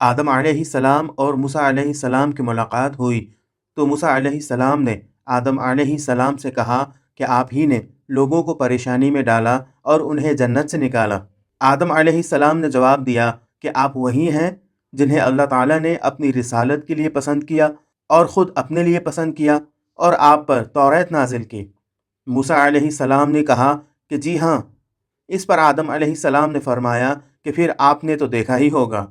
آدم علیہ السلام اور موسیٰ علیہ السلام کی ملاقات ہوئی تو موسیٰ علیہ السلام نے آدم علیہ السلام سے کہا کہ آپ ہی نے لوگوں کو پریشانی میں ڈالا اور انہیں جنت سے نکالا۔ آدم علیہ السلام نے جواب دیا کہ آپ وہی ہیں جنہیں اللہ تعالیٰ نے اپنی رسالت کے لیے پسند کیا اور خود اپنے لیے پسند کیا اور آپ پر توریت نازل کی۔ موسیٰ علیہ السلام نے کہا کہ جی ہاں۔ اس پر آدم علیہ السلام نے فرمایا کہ پھر آپ نے تو دیکھا ہی ہوگا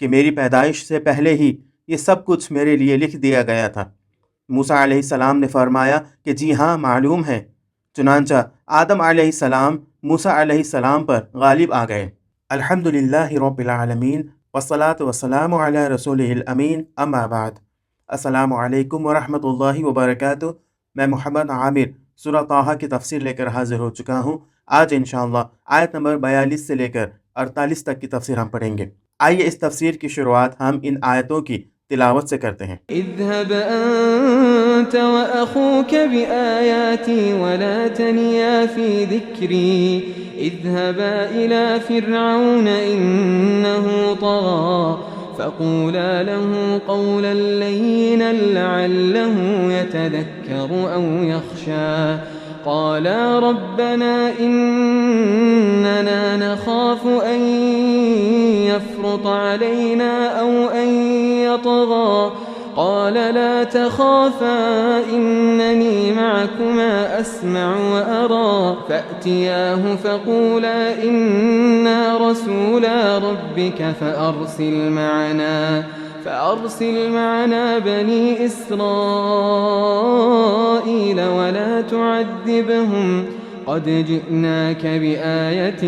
کہ میری پیدائش سے پہلے ہی یہ سب کچھ میرے لیے لکھ دیا گیا تھا۔ موسیٰ علیہ السلام نے فرمایا کہ جی ہاں معلوم ہے۔ چنانچہ آدم علیہ السلام موسیٰ علیہ السلام پر غالب آ گئے۔ الحمدللہ رب العالمین والصلاة والسلام علی رسولہ الامین، اما بعد۔ السلام علیکم ورحمۃ اللہ وبرکاتہ۔ میں محمد عامر سورہ طٰہٰ کی تفسیر لے کر حاضر ہو چکا ہوں۔ آج انشاءاللہ آیت نمبر 42 سے لے کر 48 تک کی تفسیر ہم پڑھیں گے۔ آئیے اس تفسیر کی شروعات ہم ان آیتوں کی تلاوت سے کرتے ہیں۔ اذهب أنت وأخوك بآياتي ولا تنيا في ذكري اذهبا إلى فرعون إنه طغى فقولا له قولا لينا لعله يتذكر أو يخشى قالا ربنا إننا نخاف أن يفرط علينا أو أن يطغى قال لا تخافا إنني معكما أسمع وأرى فأتياه فقولا إنا رسولا ربك فأرسل معنا بني إسرائيل ولا تعذبهم قد جئناك بآية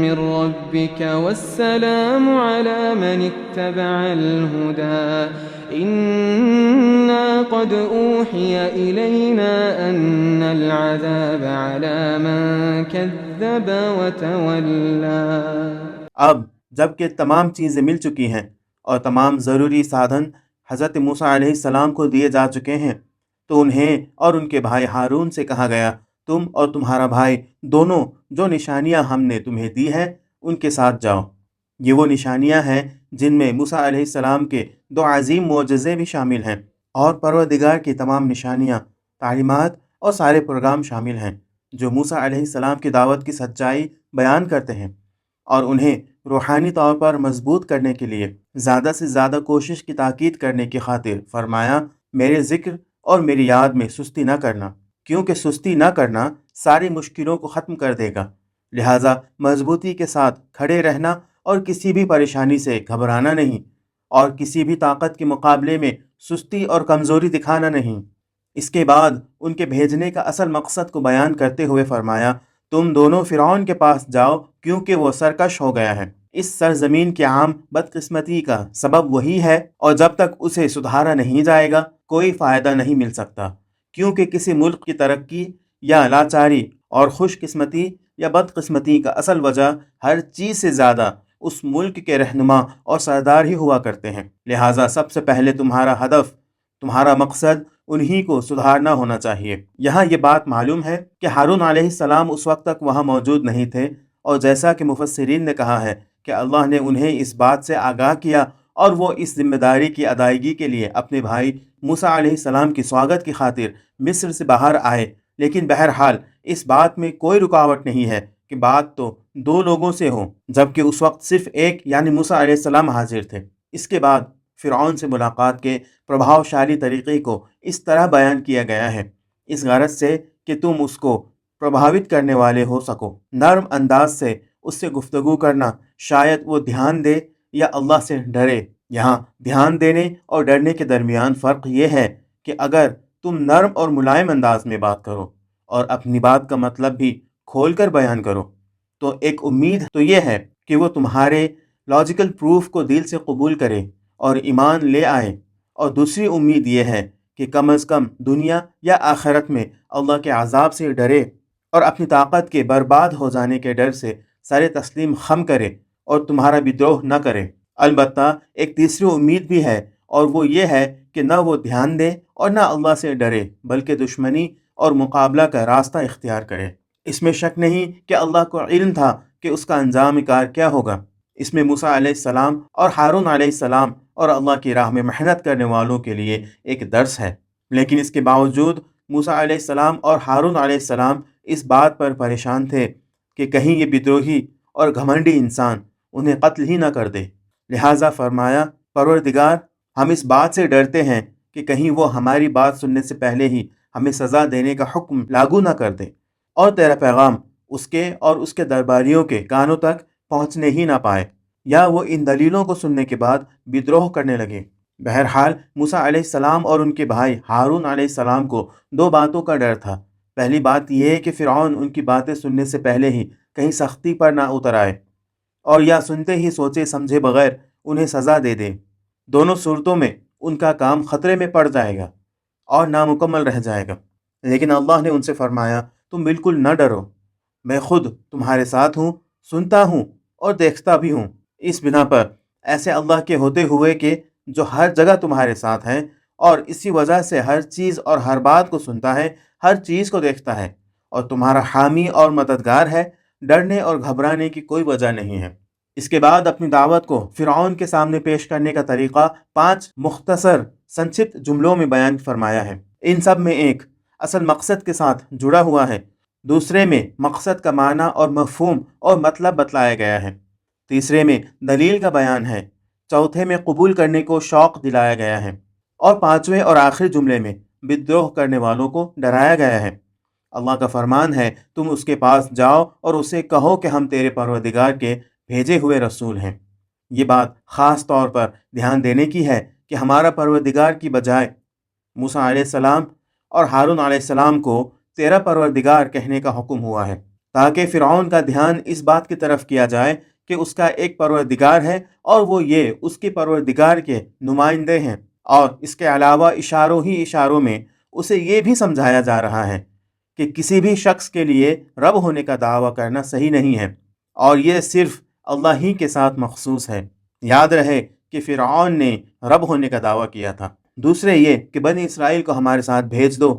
من ربك والسلام على من اتبع الهدى إنا قد أوحي إلينا أن العذاب على من كذب وتولى۔ اب جب کہ تمام چیزیں مل چکی ہیں اور تمام ضروری سادھن حضرت موسیٰ علیہ السلام کو دیے جا چکے ہیں تو انہیں اور ان کے بھائی ہارون سے کہا گیا تم اور تمہارا بھائی دونوں جو نشانیاں ہم نے تمہیں دی ہیں ان کے ساتھ جاؤ۔ یہ وہ نشانیاں ہیں جن میں موسیٰ علیہ السلام کے 2 عظیم معجزے بھی شامل ہیں اور پروردگار کی تمام نشانیاں، تعلیمات اور سارے پروگرام شامل ہیں جو موسیٰ علیہ السلام کی دعوت کی سچائی بیان کرتے ہیں اور انہیں روحانی طور پر مضبوط کرنے کے لیے زیادہ سے زیادہ کوشش کی تاکید کرنے کی خاطر فرمایا میرے ذکر اور میری یاد میں سستی نہ کرنا، کیونکہ سستی نہ کرنا ساری مشکلوں کو ختم کر دے گا۔ لہٰذا مضبوطی کے ساتھ کھڑے رہنا اور کسی بھی پریشانی سے گھبرانا نہیں اور کسی بھی طاقت کے مقابلے میں سستی اور کمزوری دکھانا نہیں۔ اس کے بعد ان کے بھیجنے کا اصل مقصد کو بیان کرتے ہوئے فرمایا تم دونوں فرعون کے پاس جاؤ کیونکہ وہ سرکش ہو گیا ہے۔ اس سرزمین کی عام بدقسمتی کا سبب وہی ہے اور جب تک اسے سدھارا نہیں جائے گا کوئی فائدہ نہیں مل سکتا، کیونکہ کسی ملک کی ترقی یا لاچاری اور خوش قسمتی یا بدقسمتی کا اصل وجہ ہر چیز سے زیادہ اس ملک کے رہنما اور سردار ہی ہوا کرتے ہیں۔ لہٰذا سب سے پہلے تمہارا ہدف، تمہارا مقصد انہی کو سدھارنا ہونا چاہیے۔ یہاں یہ بات معلوم ہے کہ ہارون علیہ السلام اس وقت تک وہاں موجود نہیں تھے، اور جیسا کہ مفسرین نے کہا ہے کہ اللہ نے انہیں اس بات سے آگاہ کیا اور وہ اس ذمہ داری کی ادائیگی کے لیے اپنے بھائی موسیٰ علیہ السلام کی سواگت کی خاطر مصر سے باہر آئے۔ لیکن بہرحال اس بات میں کوئی رکاوٹ نہیں ہے کہ بات تو 2 لوگوں سے ہو، جبکہ اس وقت صرف ایک یعنی موسیٰ علیہ السلام حاضر تھے۔ اس کے بعد فرعون سے ملاقات کے پربھاوشالی طریقے کو اس طرح بیان کیا گیا ہے اس غرض سے کہ تم اس کو پربھاوت کرنے والے ہو سکو۔ نرم انداز سے اس سے گفتگو کرنا، شاید وہ دھیان دے یا اللہ سے ڈرے۔ یہاں دھیان دینے اور ڈرنے کے درمیان فرق یہ ہے کہ اگر تم نرم اور ملائم انداز میں بات کرو اور اپنی بات کا مطلب بھی کھول کر بیان کرو تو ایک امید تو یہ ہے کہ وہ تمہارے لاجیکل پروف کو دل سے قبول کرے اور ایمان لے آئے، اور دوسری امید یہ ہے کہ کم از کم دنیا یا آخرت میں اللہ کے عذاب سے ڈرے اور اپنی طاقت کے برباد ہو جانے کے ڈر سے سر تسلیم خم کرے اور تمہارا بدروہ نہ کرے۔ البتہ ایک تیسری امید بھی ہے اور وہ یہ ہے کہ نہ وہ دھیان دے اور نہ اللہ سے ڈرے بلکہ دشمنی اور مقابلہ کا راستہ اختیار کرے۔ اس میں شک نہیں کہ اللہ کو علم تھا کہ اس کا انجام کار کیا ہوگا، اس میں موسیٰ علیہ السلام اور ہارون علیہ السلام اور اللہ کی راہ میں محنت کرنے والوں کے لیے ایک درس ہے۔ لیکن اس کے باوجود موسیٰ علیہ السلام اور ہارون علیہ السلام اس بات پر پریشان تھے کہ کہیں یہ بدروہی اور گھمنڈی انسان انہیں قتل ہی نہ کر دے۔ لہٰذا فرمایا، پروردگار، ہم اس بات سے ڈرتے ہیں کہ کہیں وہ ہماری بات سننے سے پہلے ہی ہمیں سزا دینے کا حکم لاگو نہ کر دے اور تیرا پیغام اس کے اور اس کے درباریوں کے کانوں تک پہنچنے ہی نہ پائے، یا وہ ان دلیلوں کو سننے کے بعد بدروہ کرنے لگے۔ بہرحال موسیٰ علیہ السلام اور ان کے بھائی ہارون علیہ السلام کو دو باتوں کا ڈر تھا۔ پہلی بات یہ ہے کہ فرعون ان کی باتیں سننے سے پہلے ہی کہیں سختی پر نہ اتر آئے اور یا سنتے ہی سوچے سمجھے بغیر انہیں سزا دے دے۔ دونوں صورتوں میں ان کا کام خطرے میں پڑ جائے گا اور نامکمل رہ جائے گا۔ لیکن اللہ نے ان سے فرمایا، تم بالکل نہ ڈرو، میں خود تمہارے ساتھ ہوں، سنتا ہوں اور دیکھتا بھی ہوں۔ اس بنا پر ایسے اللہ کے ہوتے ہوئے کہ جو ہر جگہ تمہارے ساتھ ہے اور اسی وجہ سے ہر چیز اور ہر بات کو سنتا ہے، ہر چیز کو دیکھتا ہے اور تمہارا حامی اور مددگار ہے، ڈرنے اور گھبرانے کی کوئی وجہ نہیں ہے۔ اس کے بعد اپنی دعوت کو فرعون کے سامنے پیش کرنے کا طریقہ 5 مختصر سنکشت جملوں میں بیان فرمایا ہے۔ ان سب میں ایک اصل مقصد کے ساتھ جڑا ہوا ہے، دوسرے میں مقصد کا معنی اور مفہوم اور مطلب بتلایا گیا ہے، تیسرے میں دلیل کا بیان ہے، چوتھے میں قبول کرنے کو شوق دلایا گیا ہے، اور پانچویں اور آخری جملے میں بدروہ کرنے والوں کو ڈرایا گیا ہے۔ اللہ کا فرمان ہے، تم اس کے پاس جاؤ اور اسے کہو کہ ہم تیرے پروردگار کے بھیجے ہوئے رسول ہیں۔ یہ بات خاص طور پر دھیان دینے کی ہے کہ ہمارا پروردگار کی بجائے موسیٰ علیہ السلام اور ہارون علیہ السلام کو تیرا پروردگار کہنے کا حکم ہوا ہے، تاکہ فرعون کا دھیان اس بات کی طرف کیا جائے کہ اس کا ایک پروردگار ہے اور وہ یہ اس کے پروردگار کے نمائندے ہیں، اور اس کے علاوہ اشاروں ہی اشاروں میں اسے یہ بھی سمجھایا جا رہا ہے کہ کسی بھی شخص کے لیے رب ہونے کا دعویٰ کرنا صحیح نہیں ہے، اور یہ صرف اللہ ہی کے ساتھ مخصوص ہے۔ یاد رہے کہ فرعون نے رب ہونے کا دعویٰ کیا تھا۔ دوسرے یہ کہ بنی اسرائیل کو ہمارے ساتھ بھیج دو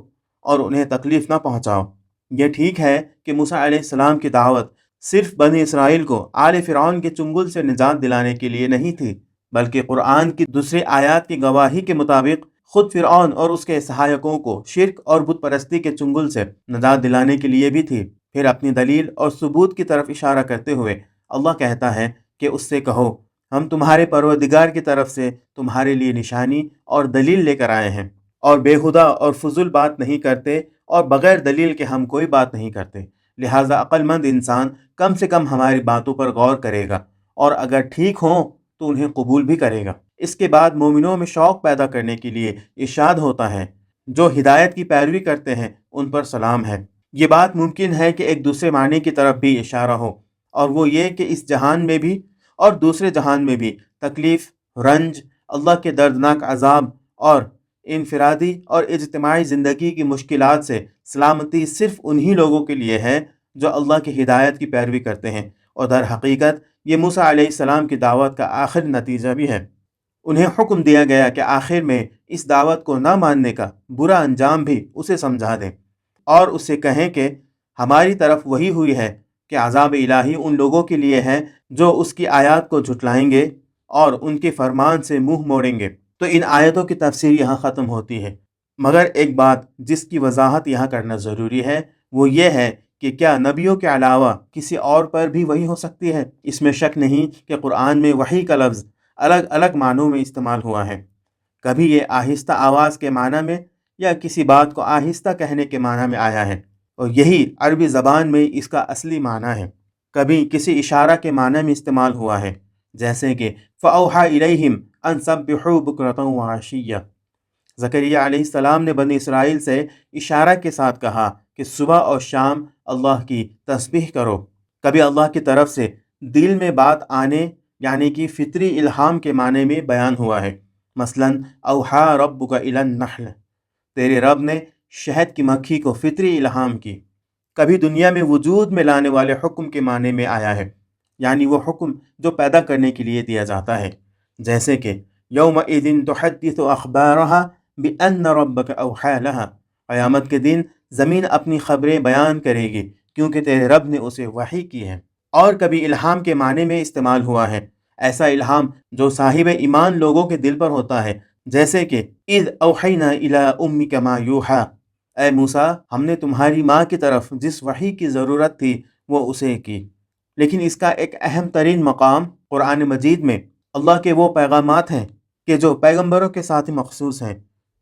اور انہیں تکلیف نہ پہنچاؤ۔ یہ ٹھیک ہے کہ موسیٰ علیہ السلام کی دعوت صرف بنی اسرائیل کو آل فرعون کے چنگل سے نجات دلانے کے لیے نہیں تھی، بلکہ قرآن کی دوسری آیات کی گواہی کے مطابق خود فرعون اور اس کے سہایکوں کو شرک اور بت پرستی کے چنگل سے نجات دلانے کے لیے بھی تھی۔ پھر اپنی دلیل اور ثبوت کی طرف اشارہ کرتے ہوئے اللہ کہتا ہے کہ اس سے کہو، ہم تمہارے پروردگار کی طرف سے تمہارے لیے نشانی اور دلیل لے کر آئے ہیں، اور بےہودہ اور فضول بات نہیں کرتے، اور بغیر دلیل کے ہم کوئی بات نہیں کرتے۔ لہٰذا عقل مند انسان کم سے کم ہماری باتوں پر غور کرے گا، اور اگر ٹھیک ہوں تو انہیں قبول بھی کرے گا۔ اس کے بعد مومنوں میں شوق پیدا کرنے کے لیے ارشاد ہوتا ہے، جو ہدایت کی پیروی کرتے ہیں ان پر سلام ہے۔ یہ بات ممکن ہے کہ ایک دوسرے معنی کی طرف بھی اشارہ ہو، اور وہ یہ کہ اس جہان میں بھی اور دوسرے جہان میں بھی تکلیف، رنج، اللہ کے دردناک عذاب اور انفرادی اور اجتماعی زندگی کی مشکلات سے سلامتی صرف انہی لوگوں کے لیے ہے جو اللہ کی ہدایت کی پیروی کرتے ہیں، اور در حقیقت یہ موسیٰ علیہ السلام کی دعوت کا آخر نتیجہ بھی ہے۔ انہیں حکم دیا گیا کہ آخر میں اس دعوت کو نہ ماننے کا برا انجام بھی اسے سمجھا دیں، اور اسے کہیں کہ ہماری طرف وحی ہوئی ہے کہ عذاب الہی ان لوگوں کے لیے ہے جو اس کی آیات کو جھٹلائیں گے اور ان کے فرمان سے منہ موڑیں گے۔ تو ان آیتوں کی تفسیر یہاں ختم ہوتی ہے، مگر ایک بات جس کی وضاحت یہاں کرنا ضروری ہے وہ یہ ہے کہ کیا نبیوں کے علاوہ کسی اور پر بھی وحی ہو سکتی ہے؟ اس میں شک نہیں کہ قرآن میں وحی کا لفظ الگ الگ معنوں میں استعمال ہوا ہے۔ کبھی یہ آہستہ آواز کے معنی میں یا کسی بات کو آہستہ کہنے کے معنی میں آیا ہے، اور یہی عربی زبان میں اس کا اصلی معنی ہے۔ کبھی کسی اشارہ کے معنی میں استعمال ہوا ہے، جیسے کہ فَأَوْحَى إِلَيْهِمْ أَن سَبِّحُوا بُكْرَةً وَعَشِيًّا۔ زکریا علیہ السلام نے بنی اسرائیل سے اشارہ کے ساتھ کہا کہ صبح اور شام اللہ کی تسبیح کرو۔ کبھی اللہ کی طرف سے دل میں بات آنے یعنی کہ فطری الہام کے معنی میں بیان ہوا ہے، مثلاً اوحیٰ ربک الی النحل، تیرے رب نے شہد کی مکھی کو فطری الہام کی۔ کبھی دنیا میں وجود میں لانے والے حکم کے معنی میں آیا ہے، یعنی وہ حکم جو پیدا کرنے کے لیے دیا جاتا ہے، جیسے کہ یومئذ تحدث اخبارها بأن ربک اوحیٰ لہا، قیامت کے دن زمین اپنی خبریں بیان کرے گی کیونکہ تیرے رب نے اسے وحی کی ہے۔ اور کبھی الہام کے معنی میں استعمال ہوا ہے، ایسا الہام جو صاحب ایمان لوگوں کے دل پر ہوتا ہے، جیسے کہ اذ اوحینا الی امک ما یوحی، اے موسیٰ ہم نے تمہاری ماں کی طرف جس وحی کی ضرورت تھی وہ اسے کی۔ لیکن اس کا ایک اہم ترین مقام قرآن مجید میں اللہ کے وہ پیغامات ہیں کہ جو پیغمبروں کے ساتھ مخصوص ہیں،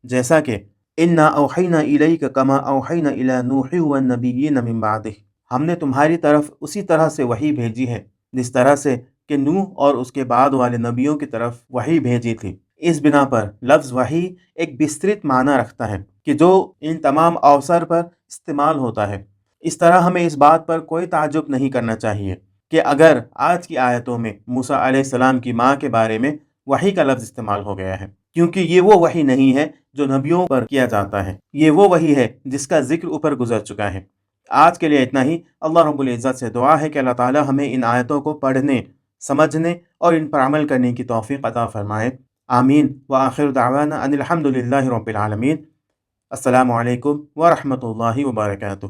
جیسا کہ انا اوحینا الیک کما اوحینا الی نوح والنبیین من بعدہ، ہم نے تمہاری طرف اسی طرح سے وحی بھیجی ہے جس طرح سے کہ نوح اور اس کے بعد والے نبیوں کی طرف وحی بھیجی تھی۔ اس بنا پر لفظ وحی ایک بسترت معنی رکھتا ہے کہ جو ان تمام اوصار پر استعمال ہوتا ہے۔ اس طرح ہمیں اس بات پر کوئی تعجب نہیں کرنا چاہیے کہ اگر آج کی آیتوں میں موسیٰ علیہ السلام کی ماں کے بارے میں وحی کا لفظ استعمال ہو گیا ہے، کیونکہ یہ وہ وحی نہیں ہے جو نبیوں پر کیا جاتا ہے، یہ وہ وحی ہے جس کا ذکر اوپر گزر چکا ہے۔ آج کے لیے اتنا ہی۔ اللہ رب العزت سے دعا ہے کہ اللہ تعالی ہمیں ان آیتوں کو پڑھنے، سمجھنے اور ان پر عمل کرنے کی توفیق عطا فرمائے۔ آمین۔ وآخر دعوانا ان الحمد للہ رب العالمین۔ السلام علیکم ورحمۃ اللہ وبرکاتہ۔